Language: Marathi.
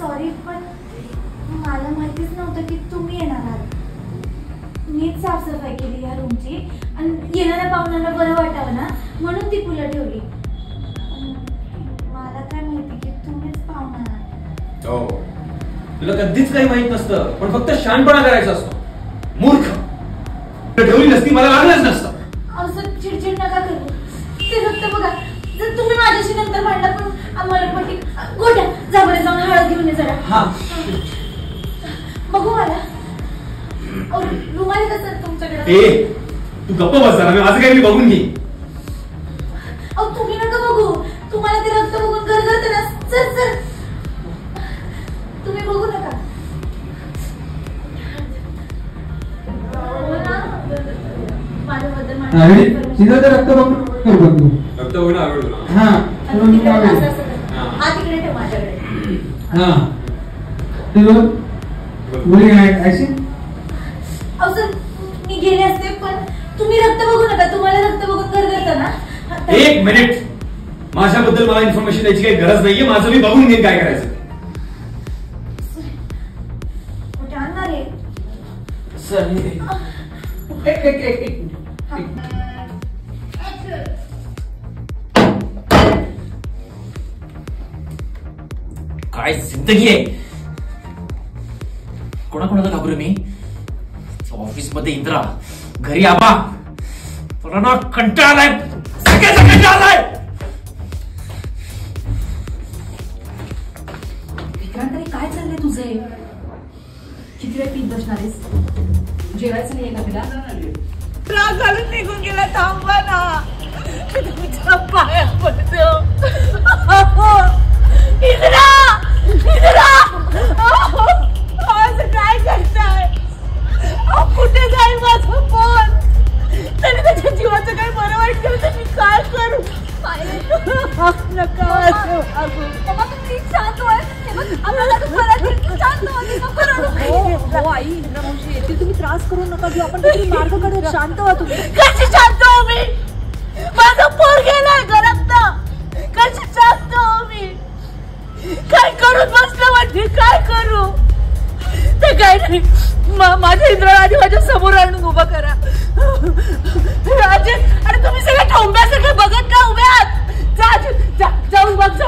सॉरी, पण मला माहितीच नव्हतं की तुम्ही येणार आहात. मीच साफसफाई केली या रूमची आणि येणाऱ्या पाहुण्यांना बरं वाटावं ना म्हणून ती फुलं ठेवली. मला काय माहिती की तुम्हीच पाहुणा आहात. हो, तुला कधीच काही माहित नसतं, पण फक्त शहाणपणा करायचा असतो. मूर्ख, ठेवली नसती मला लागलंच नसतं. असं चिडचिड नका करू. ते फक्त बघा, जर तुम्ही माझ्याशी नंतर भांडला पण आम्हाला पटी गोट्या जा बरं, जाऊन हळद घेऊन ये जरा. हा बघू मला रुमाल कसं तुमच्याकडे. ए तू गप्प बस जरा, मी माझं काही बघून घे. अहो तुम्ही नका बघू, तुम्हाला ते रक्त बघून गरगरत ना. चल चल, तुम्ही बघू नका. रक्त बघून रक्त बघून आवडलं. हा तिकडे ठेव माझ्याकडे. अहो सर, मी गेले असते पण तुम्ही रक्त बघू नका. तुम्हाला रक्त बघून गरगरत ना. एक मिनिट, माझ्याबद्दल मला इन्फॉर्मेशन द्यायची काही गरज नाहीये. माझं मी बघून घेईन काय करायचं. कुठे आणणार आहे सर? काय जिंदगी आहे. कोणाकोणाला घाबरू मी. ऑफिस मध्ये इंद्रा, घरी आबा. तुला ना कंटाळा आलाय, सगळ्याचा कंटाळा आलाय. विक्रांत, काय चाललंय तुझे? किती वेळ पीत बसणार आहेस? जेवायचं नाहीये का तुला? राग घालून निघून गेला. थांबा ना, तुमच्या पाया पडतो. इंदिरा, इंदिरा, असं काय करताय? कुठे जाईल माझं फोन? तरी त्याच्या जीवाचं काही बरं वाईट केलं तर मी काय करू? नका आई, येते तुम्ही त्रास करू नका. जो आपण काहीतरी मार्ग काढू. शांत व्हा तुम्ही. कशी शांत हो मी? माझं पोर गेलाय घरात. कशी शांत हो मी? काय करून बसलं म्हणजे काय करू? ते काय नाही, माझ्या इंद्राला आधी माझ्या समोर आणून उभं करा. अरे तुम्ही सगळ्या ठोंब्या सगळे बघत का उभे आहात? जाऊन बघ.